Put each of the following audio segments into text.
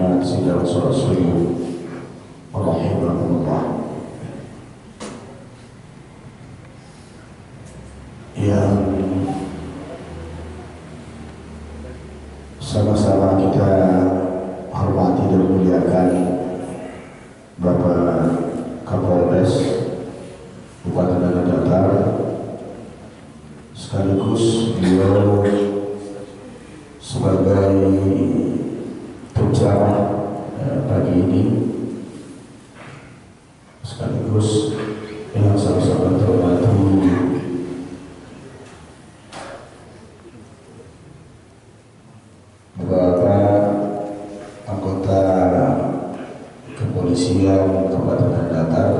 muslimat sidang rasul rahimahullah yang sama-sama kita hormati dan muliakan Bapak Kapolres Bupati Tanah Datar, sekaligus beliau sebagai penceramah pagi ini, sekaligus yang sama-sama terhormati Bapak anggota kepolisian Kabupaten Tanah Datar.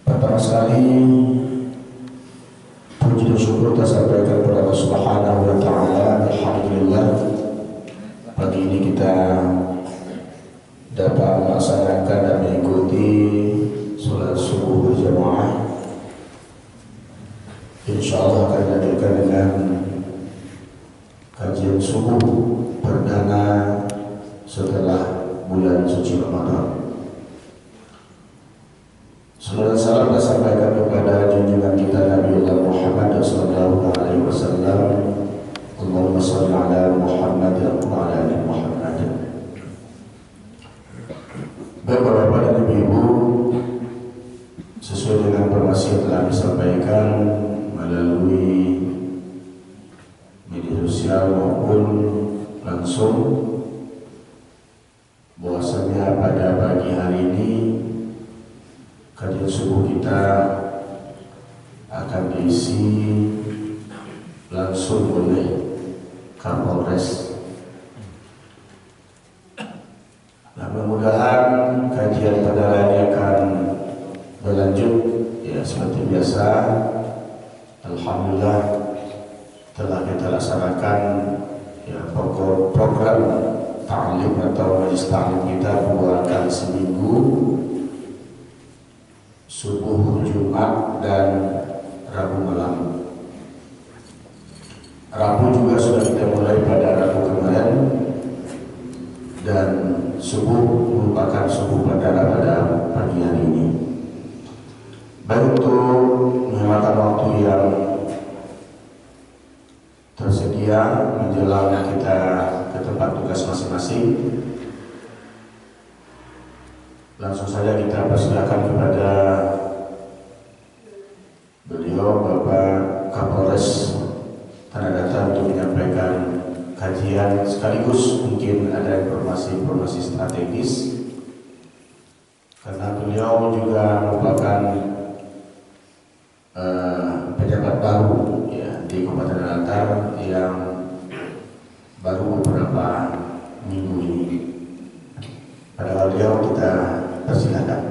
Pertama sekali puji dan syukur kita sampaikan kepada Allah Subhanahu wa taala. Alhamdulillah pagi ini kita dapat melaksanakan dan mengikuti sholat subuh berjamaah. Insyaallah akan dilanjutkan dengan kajian subuh perdana setelah bulan suci Ramadan. Salam salam kita sampaikan kepada junjungan kita Nabi Muhammad sallallahu alaihi wasallam. Allahumma shalli ala Muhammad wa ala ali Muhammad. Bapak-bapak dan ibu-ibu, sesuai dengan informasi yang telah disampaikan melalui media sosial maupun langsung, bahwasanya pada pagi hari ini kajian subuh kita akan diisi langsung oleh Kapolres. Nah, mudah-mudahan kajian pada hari ini akan berlanjut ya seperti biasa. Alhamdulillah telah kita laksanakan ya program ta'lim atau majlis ta'lim kita 2 kali seminggu, subuh Jumat dan Rabu malam. Rabu juga sudah kita mulai pada Rabu kemarin, dan subuh merupakan subuh perdana pada pagi hari ini. Baik, untuk menghemat waktu yang tersedia menjelang kita ke tempat tugas masing-masing, langsung saja kita persilakan kepada beliau Bapak Kapolres Tanah Datar untuk menyampaikan kajian, sekaligus mungkin ada informasi-informasi strategis, karena beliau juga merupakan pejabat baru ya di Kabupaten Tanah Datar yang baru beberapa minggu ini. Pada beliau kita persilakan.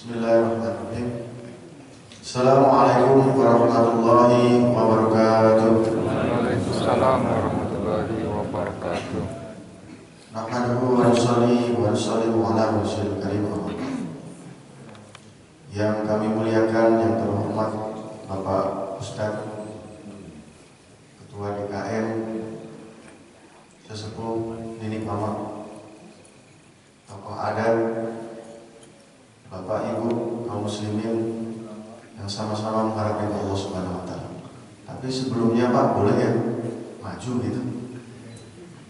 Bismillahirrahmanirrahim. Assalamualaikum warahmatullahi wabarakatuh. Waalaikumsalam warahmatullahi wabarakatuh. Nahmaduhu wa nusalli wa nusallimu ala rasulil karim. Yang kami muliakan, yang terhormat Bapak Ustaz Ketua DKM Sesepuh Nini Mama, tokoh adat, Bapak Ibu kaum muslimin yang sama-sama mengharapkan Allah Subhanahu wa taala. Tapi sebelumnya Pak, boleh ya maju gitu?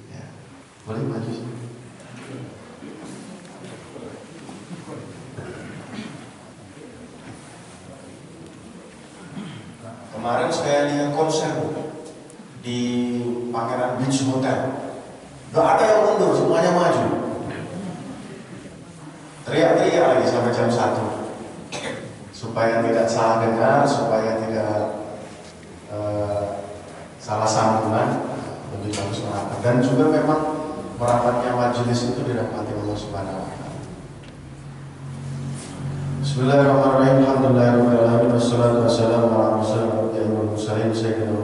Ya, boleh maju sih. Kemarin saya lihat konser di Pangeran Beach Hotel. Gak ada yang mundur, semuanya maju. Teriak-teriak lagi sampai jam 1 supaya tidak salah dengar, supaya tidak salah sambungan, lebih bagus merapat. Dan juga memang merapatnya majelis itu dirahmati Allah Subhanahu wa taala. Bismillahirrahmanirrahim. Alhamdulillahirabbil alamin wassalatu wassalamu ala rasulil mursalin sayyidina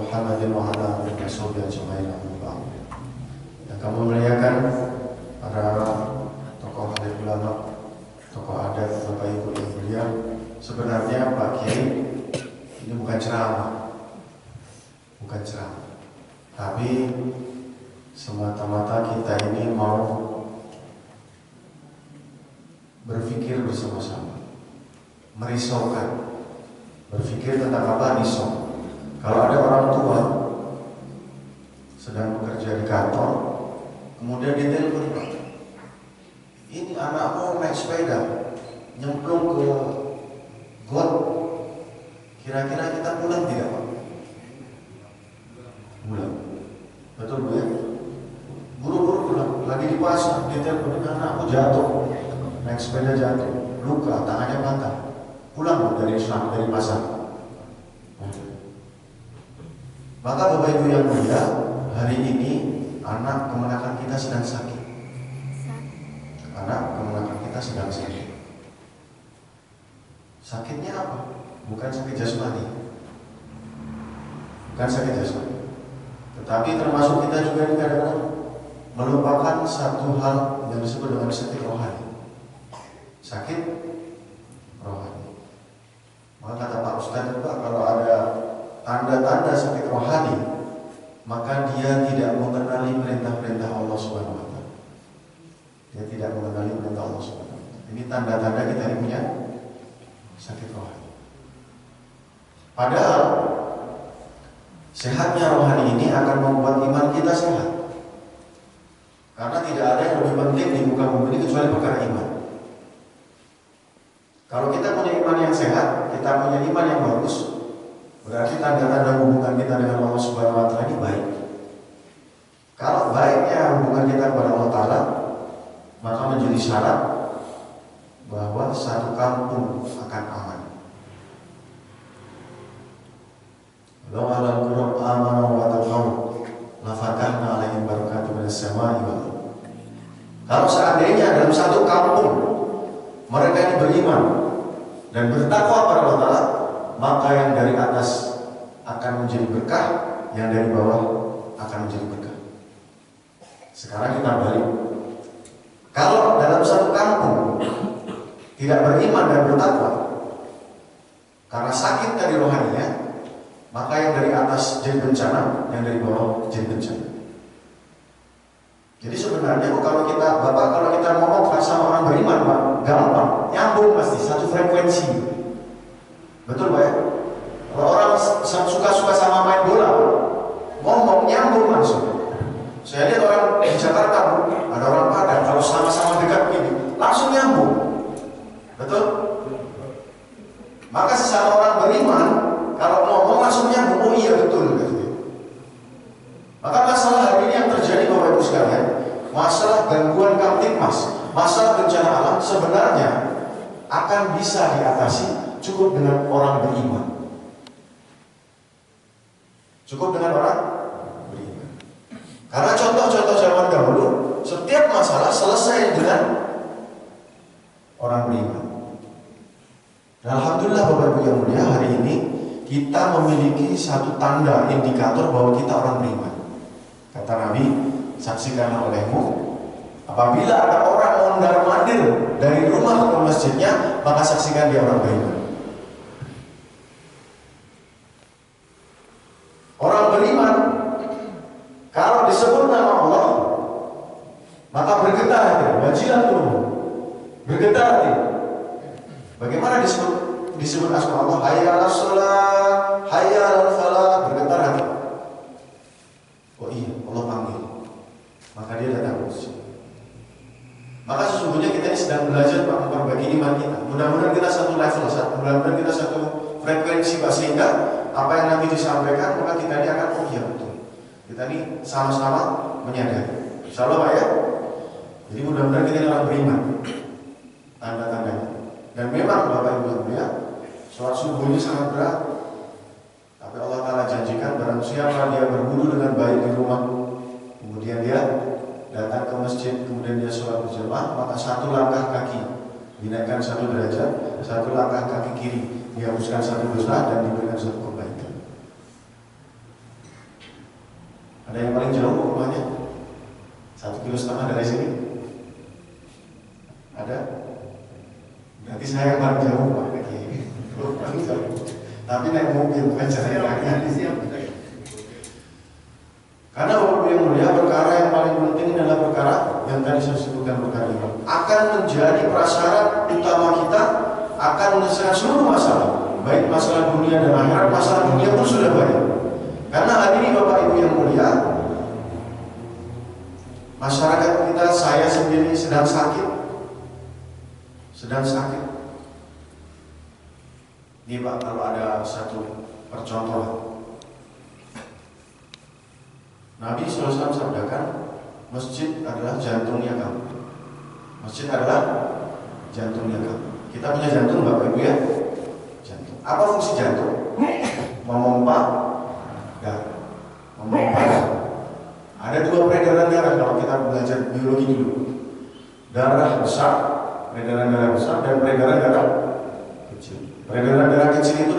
Muhammadin wa ala alihi washabbihi ajmain. Yang kami muliakan para tokoh alim ulama, tokoh adat, Bapak Ibu yang mulia. Sebenarnya Pak Kiai ini bukan ceramah, tapi semata-mata kita ini mau berpikir bersama-sama, merisaukan, berpikir tentang apa risau. Kalau ada orang tua sedang bekerja di kantor, kemudian dia telepon, Pak, ini anakmu naik sepeda nyemplung ke got, kira-kira kita pulang tidak, Pak? Pulang, betul Bu ya? Buru-buru pulang, lagi di pasar, dia telepon, anakku jatuh, naik sepeda jatuh, luka, tangannya patah, pulang Bu dari pasar. Maka Bapak Ibu yang mulia, hari ini anak kemenakan kita sedang sakit. Anak kemenakan kita sedang sakit. Sakitnya apa? Bukan sakit jasmani, tetapi termasuk kita juga kadang-kadang melupakan satu hal yang disebut dengan sakit rohani. Sakit rohani. Maka kata Pak Ustadz, Pak, kalau ada tanda-tanda sakit rohani, maka dia tidak mengenali perintah-perintah Allah Subhanahu wa taala. Dia tidak mengenali perintah Allah Subhanahu wa taala. Ini tanda-tanda kita ini punya sakit rohani. Padahal sehatnya rohani ini akan membuat iman kita sehat. Karena tidak ada yang lebih penting di muka bumi ini kecuali perkara iman. Kalau kita punya iman yang sehat, kita punya iman yang bagus, berarti tanda-tanda hubungan kita dengan Allah Subhanahu wa taala ini baik. Kalau baiknya hubungan kita kepada Allah Ta'ala, maka menjadi syarat bahwa satu kampung akan aman. Law 'alal qur'an amanu wa taqaw la fatahna 'alaihim barakatun minas sama'i wal ardh. Kalau seandainya dalam satu kampung mereka ini beriman dan bertakwa kepada Allah Ta'ala, maka yang dari atas akan menjadi berkah, yang dari bawah akan menjadi berkah. Sekarang kita balik. Kalau dalam satu kampung tidak beriman dan bertakwa, karena sakit tadi rohaninya, maka yang dari atas jadi bencana, yang dari bawah jadi bencana. Jadi sebenarnya kalau kita ngomong sama orang beriman, Pak, gampang, nyambung pasti, satu frekuensi. Betul Pak ya? Kalau orang suka-suka sama main bola, ngomong nyambung langsung. Saya lihat orang di Jakarta, ada orang Padang, kalau sama-sama dekat begini, langsung nyambung. Betul? Maka sesama orang beriman, kalau ngomong langsung nyambung, oh iya betul. Gitu. Maka masalah hari ini yang terjadi Bapak Ibu sekalian, masalah gangguan kamtipmas, masalah bencana alam sebenarnya akan bisa diatasi cukup dengan orang beriman. Cukup dengan orang beriman. Karena contoh-contoh zaman dahulu, setiap masalah selesai dengan orang beriman. Dan Alhamdulillah Bapak Ibu yang mulia, hari ini kita memiliki satu tanda indikator bahwa kita orang beriman. Kata Nabi, saksikanlah olehmu, apabila ada orang mondar-mandir dari rumah ke masjidnya, maka saksikan dia orang beriman. Orang beriman, kalau disebut nama Allah, maka bergetar hati, wajilat tubuh, bergetar hati. Bagaimana disebut asma Allah? Hayya 'alas shalah, hayya 'alal falah, bergetar hati. Oh iya, Allah panggil, maka dia datang. Maka sesungguhnya kita ini sedang belajar Pak, memperbaiki iman kita. Mudah-mudahan kita satu level, mudah-mudahan kita satu frekuensi Pak, sehingga apa yang nanti disampaikan, maka kita ini akan, oh iya betul. Kita ini sama-sama menyadari. Insyaallah Pak ya. Jadi mudah-mudahan kita ini orang beriman. Tanda-tandanya. Dan memang Bapak Ibu ya, sholat subuh ini sangat berat. Tapi Allah Ta'ala janjikan barang siapa dia berwudu dengan baik di rumah, kemudian dia datang kemudian dia sholat berjamaah, maka satu langkah kaki dinaikkan 1 derajat, satu langkah kaki kiri dihapuskan 1 dosa dan diberikan 1 kebaikan. Ada yang paling jauh rumahnya? 1,5 kilo dari sini? Ada? Berarti saya yang paling jauh Pak. Paling jauh. Tapi naik mobil bukan jalan kaki. Karena Bapak yang mulia, perkara yang paling penting adalah perkara yang tadi saya sebutkan, perkara ini akan menjadi prasyarat utama kita akan menyelesaikan seluruh masalah, baik masalah dunia dan akhirat. Masalah dunia pun sudah banyak. Karena hari ini Bapak Ibu yang mulia, masyarakat kita, saya sendiri sedang sakit. Ini Pak, kalau ada satu percontohan, Nabi SAW sabdakan, masjid adalah jantungnya kamu. Masjid adalah jantungnya kamu. Kita punya jantung Bapak Ibu ya? Jantung. Apa fungsi jantung? Memompa darah. Memompa darah. Ada 2 peredaran darah kalau kita belajar biologi dulu. Darah besar, peredaran darah besar, dan peredaran darah kecil. Peredaran darah kecil itu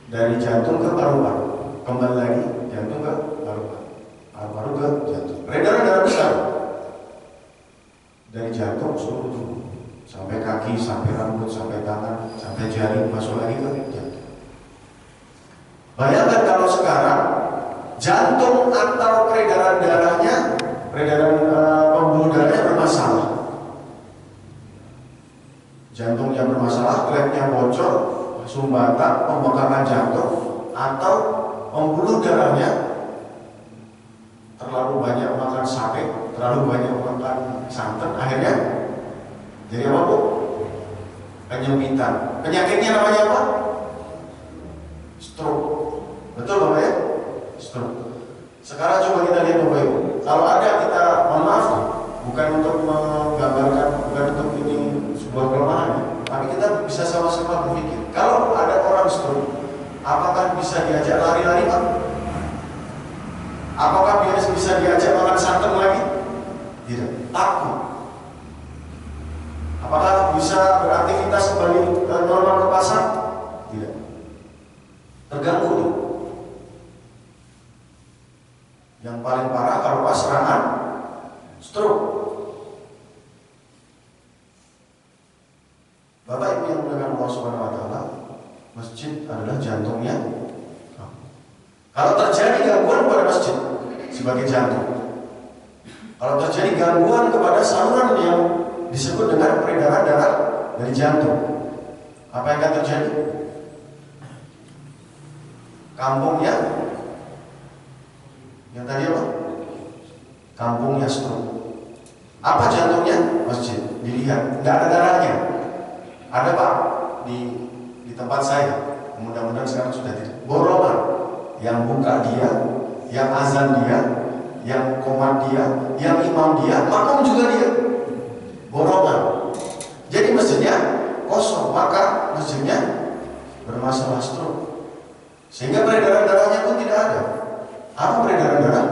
dari jantung ke paru-paru. Kembali lagi jantung ke paru-paru, paru-paru ke jantung. Peredaran darah besar dari jantung seluruh tubuh sampai kaki, sampai rambut, sampai tangan, sampai jari, masuk lagi ke jantung. Bayangkan kalau sekarang jantung atau peredaran darahnya, peredaran pembuluh darahnya bermasalah. Jantungnya bermasalah, klepnya bocor, sumbatan, pembengkakan jantung, atau pembuluh darahnya terlalu banyak makan sate, terlalu banyak makan santan, akhirnya jadi apa Bu? Penyempitan. Penyakitnya namanya apa? Stroke. Betul Bapak ya? Stroke. Sekarang coba kita lihat Bapak Ibu. Kalau ada kita, mohon maaf, bukan untuk menggambarkan, bukan untuk ini sebuah kelemahan, tapi kita bisa sama-sama berpikir. Kalau ada orang stroke, apakah bisa diajak lari-lari Pak? Apakah dia bisa diajak makan santan lagi? Tidak. Takut. Apakah bisa beraktivitas kembali normal ke pasar? Tidak. Terganggu nih. Yang paling parah kalau pas serangan stroke. Bapak Ibu yang dimuliakan Allah Subhanahu wa taala, masjid adalah jantungnya. Kalau terjadi gangguan pada masjid sebagai jantung, kalau terjadi gangguan kepada saluran yang disebut dengan peredaran darah dari jantung, apa yang akan terjadi? Kampungnya, yang tadi apa? Kampungnya stroke. Apa jantungnya? Masjid. Dilihat, tidak ada darahnya. Ada Pak di tempat saya. Mudah-mudahan sekarang sudah tidak. Borongan. Yang buka dia, yang azan dia, yang komat dia, yang imam dia, makmum juga dia. Borongan. Jadi masjidnya kosong, maka masjidnya bermasalah stroke. Sehingga peredaran darahnya pun tidak ada. Apa peredaran darah?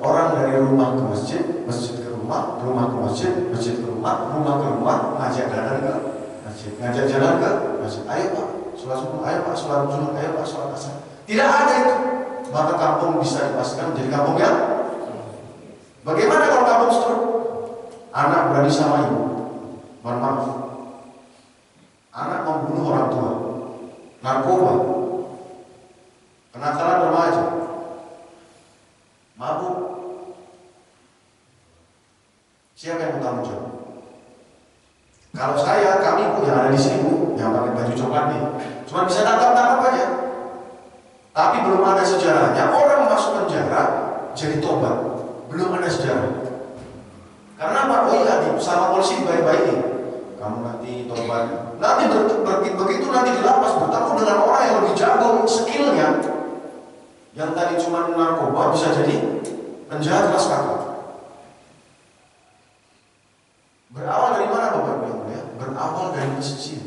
Orang dari rumah ke masjid, masjid ke rumah, rumah ke masjid, masjid ke rumah, rumah ke rumah, ngajak jalan ke masjid, ngajak jalan ke masjid. Ayo Pak, sholat subuh, ayo Pak, sholat zuhur, ayo Pak, sholat asar. Tidak ada itu. Maka kampung bisa dipastikan menjadi kampung yang. Bagaimana kalau kampung stroke? Anak berani sama ibu, mohon maaf. Anak membunuh orang tua, narkoba, kenakalan remaja, mabuk. Siapa yang bertanggung jawab? Kalau saya, kami Bu yang ada di sini Bu, yang pakai baju coklat nih, cuma bisa tangkap aja. Tapi belum ada sejarahnya orang masuk penjara jadi tobat. Belum ada sejarah. Karena Pak, oh iya, sama polisi baik-baik. Kamu nanti tobat. Nanti begitu nanti di lapas bertemu dengan orang yang lebih jago skillnya. Yang tadi cuma narkoba bisa jadi penjahat kelas kakak. Berawal dari mana Bapak Ibu ya? Berawal dari masjid.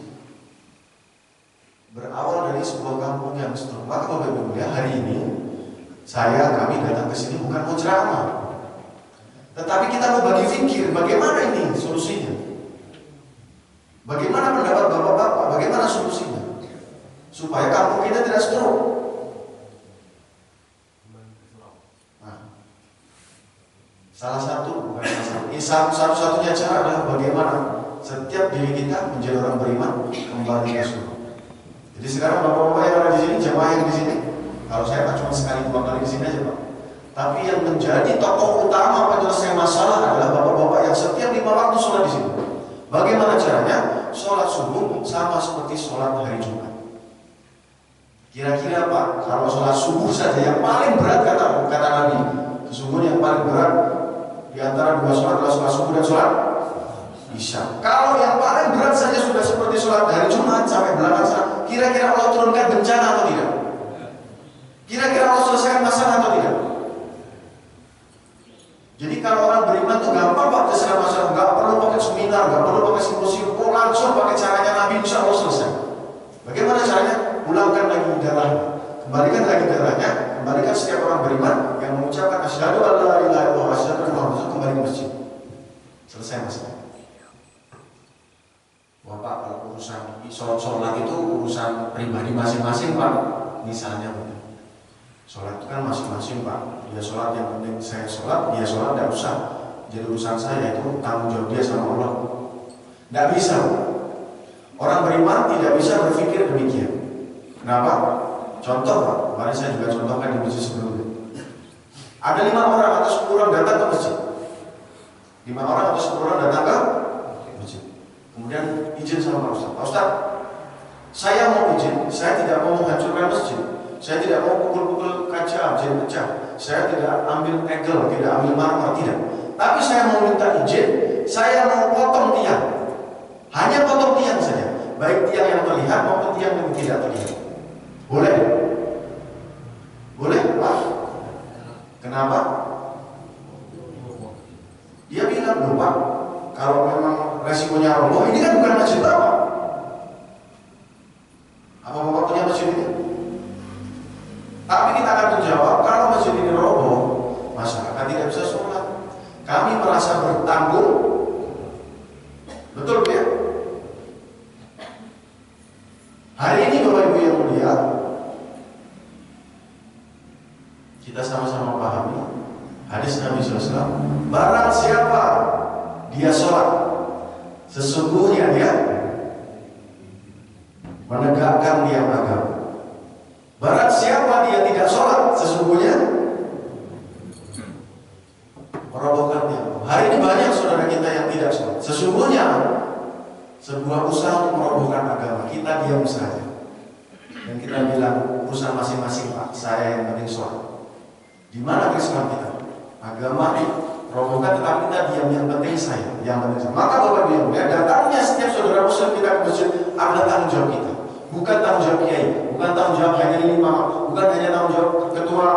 Berawal dari sebuah kampung yang stroke. Maka Bapak Ibu ya, hari ini kami datang ke sini bukan mau ceramah. Tetapi kita mau bagi fikir, bagaimana ini solusinya? Bagaimana pendapat bapak-bapak? Bagaimana solusinya? Supaya kampung kita tidak stroke. Nah, satu-satunya cara adalah bagaimana setiap diri kita menjadi orang beriman kembali ke surga. Jadi sekarang bapak-bapak yang ada di sini, jemaah yang di sini, kalau saya cuma sekali 2 kali di sini aja pak. Tapi yang menjadi tokoh utama penyelesaian masalah adalah bapak-bapak yang setiap 5 waktu sholat di sini. Bagaimana caranya? Sholat subuh sama seperti sholat hari Jumat. Kira-kira Pak, kalau sholat subuh saja yang paling berat kata Nabi, sesungguhnya yang paling berat di antara 2 sholat adalah sholat subuh dan sholat Isya. Kalau yang paling berat saja sudah seperti sholat hari Jumat sampai belakang sana, kira-kira Allah turunkan bencana atau tidak? Kira-kira Allah selesaikan masalah atau tidak? Jadi kalau orang beriman itu gampang Pak terserah masalah, nggak perlu pakai seminar, nggak perlu pakai simposium, langsung pakai caranya Nabi, insya Allah selesai. Bagaimana caranya? Pulangkan lagi darah, kembalikan lagi darahnya, kembalikan setiap orang beriman yang mengucapkan asyhadu an la ilaha illallah asyhadu anna muhammadar rasulullah kembali ke masjid. Selesai masalah. Bapak kalau urusan sholat itu urusan pribadi masing-masing Pak. Misalnya sholat itu kan masing-masing Pak. Dia sholat, yang penting saya sholat, dia sholat, tidak usah. Jadi urusan saya itu tanggung jawab dia sama Allah. Tidak bisa. Orang beriman tidak bisa berpikir demikian. Kenapa? Contoh Pak, kemarin saya juga contohkan di masjid sebelumnya. Ada 5 orang atau 10 orang datang ke masjid. 5 orang atau 10 orang datang ke masjid. Kemudian izin sama Pak Ustaz. Pak Ustaz, saya mau izin, saya tidak mau menghancurkan masjid. Saya tidak mau pukul-pukul kaca, jadi pecah. Saya tidak ambil tegel, tidak ambil marmer, tidak. Tapi saya mau minta izin, saya mau potong tiang. Hanya potong tiang saja. Baik tiang yang terlihat maupun tiang yang tidak terlihat. Boleh? Boleh Pak? Kenapa? Dia bilang, loh Pak, kalau memang resikonya roboh, ini kan bukan masjid Bapak. Apa Bapak punya masjid ini? Tapi kita akan menjawab, kalau masjid ini roboh, masyarakat tidak bisa sholat. Kami merasa bertanggung. Betul ya? Hari ini Bapak Ibu yang mulia, kita sama-sama pahami hadis Nabi SAW. Barang siapa dia sholat, sesungguhnya dia menegakkan tiang agama. Barang siapa dia tidak sholat, sesungguhnya merobohkan tiang. Hari ini banyak saudara kita yang tidak sholat. Sesungguhnya sebuah usaha untuk merobohkan agama, kita diam saja dan kita bilang urusan masing-masing Pak, saya yang penting sholat. Di mana Islam kita? Agama robohkan, tetapi kita diam, yang penting saya, yang penting saya. Maka Bapak Ibu ya, datangnya setiap saudara muslim kita ke masjid adalah tanggung jawab kita, bukan tanggung jawab kiai, bukan tanggung jawab hanya imam, bukan hanya tanggung jawab ketua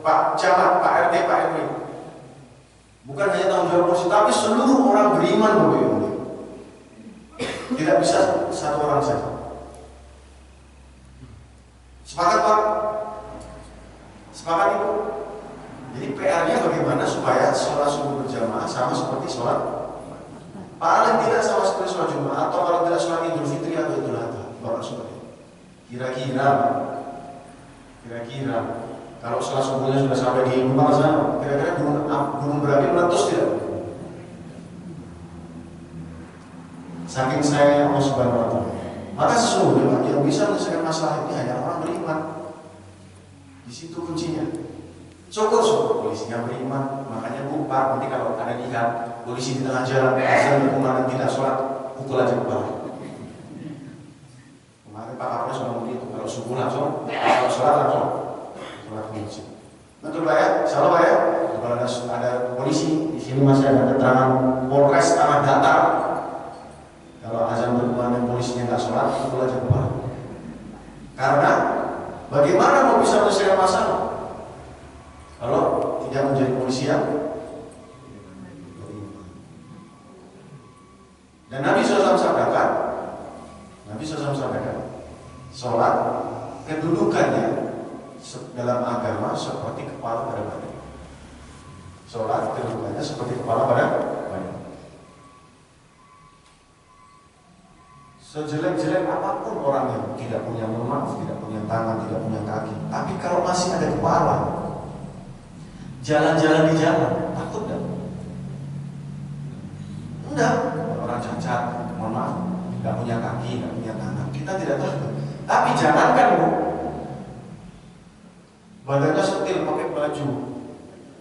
Pak Camat, Pak RT, Pak RW, bukan hanya tanggung jawab muslim, tapi seluruh orang beriman Bapak Ibu. Tidak bisa satu orang saja. Sepakat Pak? Sepakat Ibu? Jadi PR-nya bagaimana supaya sholat subuh berjamaah sama seperti sholat, paling tidak sama seperti sholat Jumat, atau kalau tidak sholat Idul Fitri atau Idul Adha. Bapak seperti kira-kira kalau sholat subuhnya sudah sampai di rumah sana, kira-kira gunung berapi meletus tidak? Saking saya Allah Subhanahu wa Ta'ala. Maka sesungguhnya yang bisa menyelesaikan masalah ini hanya orang beriman. Di situ kuncinya. Syukur polisinya beriman. Makanya Bu, Pak, nanti kalau ada lihat polisi di tengah jalan, azan berkumandang tidak sholat, pukul aja kepala. Kemarin Pak Kapolres ngomong begitu. Kalau subuh langsung, kalau sholat langsung sholat di masjid. Betul Pak ya? Salah Pak ya? Kalau ada polisi di sini masih ada keterangan Polres Tanah Datar. Kalau azan berkumandang polisinya nggak sholat, pukul aja kepala. Karena bagaimana mau bisa menyelesaikan masalah kalau tidak menjadi polisi yang beriman? Dan Nabi SAW sampaikan, sholat kedudukannya dalam agama seperti kepala pada badan. Sholat kedudukannya seperti kepala pada badan. Sejelek-jelek apapun orang yang tidak punya maaf, tidak punya tangan, tidak punya kaki, tapi kalau masih ada kepala, jalan-jalan di jalan, takut enggak? Enggak. Orang cacat, mohon maaf, nggak punya kaki, nggak punya tangan, kita tidak takut. Tapi jangankan Bu, badannya setil pakai baju,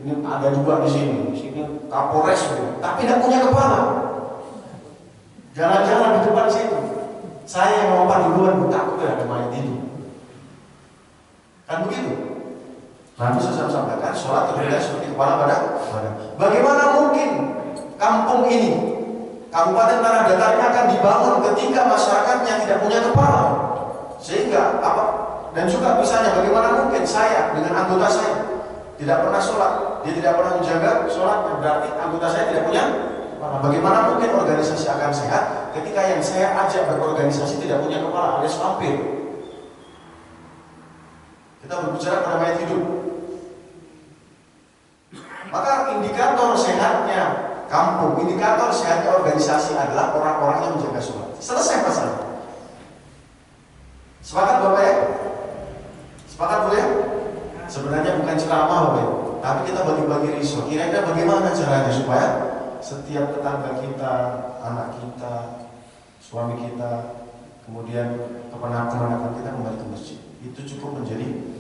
ini ada juga di sini Kapolres gitu, tapi nggak punya kepala, jalan-jalan di depan situ. Saya yang lompat duluan, takut ya ada mayat itu. Kan begitu? Nanti saya sampaikan sholat terlihat seperti kepala pada badan. Bagaimana mungkin kampung ini, Kabupaten Tanah Datarnya akan dibangun ketika masyarakatnya tidak punya kepala? Sehingga apa? Dan juga misalnya bagaimana mungkin saya dengan anggota saya tidak pernah sholat, dia tidak pernah menjaga sholat, berarti anggota saya tidak punya kepala. Bagaimana mungkin organisasi akan sehat ketika yang saya ajak berorganisasi tidak punya kepala, alias vampir? Kita berbicara pada mayat hidup. Maka indikator sehatnya kampung, indikator sehatnya organisasi adalah orang-orang yang menjaga sholat. Selesai masalah. Sepakat Bapak ya? Sepakat Bu ya? Sebenarnya bukan ceramah Bapak ya, tapi kita bagi-bagi risau. Kira-kira bagaimana caranya supaya setiap tetangga kita, anak kita, suami kita, kemudian keponakan kita kembali ke masjid. Itu cukup menjadi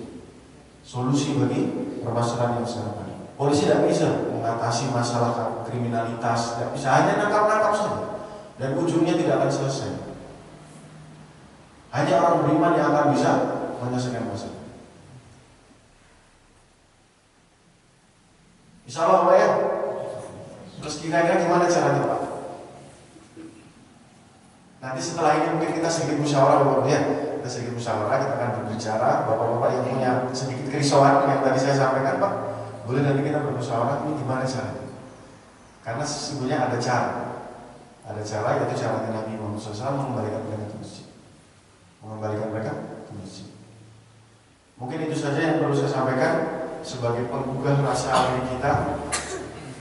solusi bagi permasalahan yang sangat banyak. Polisi tidak bisa mengatasi masalah kriminalitas, tidak bisa, hanya nangkap-nangkap saja, dan ujungnya tidak akan selesai. Hanya orang beriman yang akan bisa menyelesaikan masalah. Insya Allah Pak ya. Terus kira-kira gimana caranya Pak? Nanti setelah ini mungkin kita sedikit musyawarah Bapak ya. Kita sedikit musyawarah, kita akan berbicara. Bapak-bapak yang punya sedikit kerisauan yang tadi saya sampaikan Pak, boleh nanti kita bermusyawarah ini gimana caranya. Karena sesungguhnya ada cara. Ada cara, yaitu caranya Nabi Muhammad SAW mengembalikan mereka ke masjid. Mengembalikan mereka ke masjid. Mungkin itu saja yang perlu saya sampaikan sebagai penggugah rasa amin kita.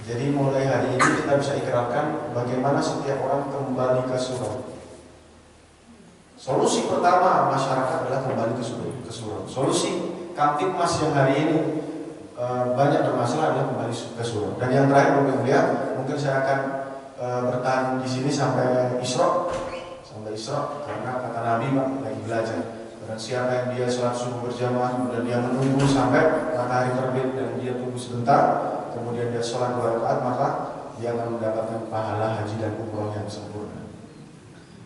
Jadi mulai hari ini kita bisa ikrarkan bagaimana setiap orang kembali ke surau. Solusi pertama masyarakat adalah kembali ke surau. Solusi Kamtibmas yang hari ini banyak bermasalah adalah kembali ke surau. Dan yang terakhir mungkin saya akan bertahan di sini sampai Isra, karena kata Nabi Pak lagi belajar. Dan siapa yang dia sholat subuh berjamaah dan dia menunggu sampai matahari terbit dan dia tunggu sebentar, kemudian dia sholat 2 rakaat, maka dia akan mendapatkan pahala haji dan umroh yang sempurna.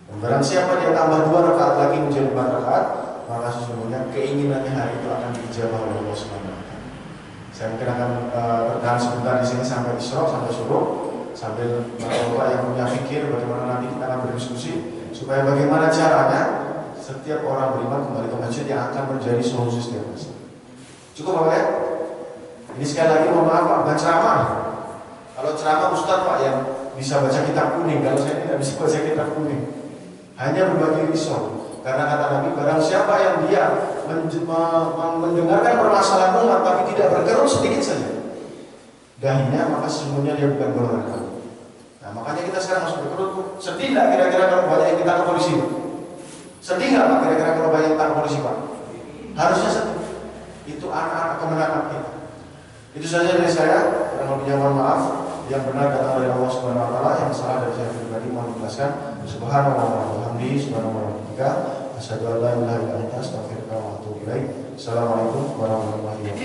Dan barang siapa dia tambah 2 rakaat lagi menjadi 4 rakaat, maka sesungguhnya keinginannya hari itu akan dijabah oleh Allah Subhanahu wa Ta'ala. Saya mungkin akan bertahan sebentar di sini sampai Isra, sampai subuh, sambil bapak yang punya pikir bagaimana nanti kita akan berdiskusi supaya bagaimana caranya setiap orang beriman kembali ke masjid yang akan menjadi solusi setiap masalah. Cukup Bapak ya? Ini sekali lagi mohon maaf Pak, bukan ceramah. Kalau ceramah Ustaz Pak yang bisa baca kitab kuning, kalau saya tidak bisa baca kitab kuning. Hanya berbagi risau. Karena kata Nabi, barang siapa yang dia mendengarkan permasalahan umat tapi tidak bergerak sedikit saja dahinya, maka sesungguhnya dia bukan golongan kami. Nah makanya kita sekarang harus berkerut. Sedih nggak kira-kira kalau banyak yang kita ke polisi? Sedih nggak Pak kira-kira kalau banyak yang ke polisi Pak? Harusnya sedih. Itu anak-anak kemenangan kita. Itu saja dari saya. Kurang lebihnya mohon maaf. Yang benar datang dari Allah Subhanahu Wa Taala, yang salah dari saya pribadi mohon dijelaskan. Subhanallah walhamdulillah, subhanallah walhamdulillah. Asyhadu an la ilaha illa anta, astaghfiruka wa atubu ilaik. Assalamualaikum warahmatullahi wabarakatuh.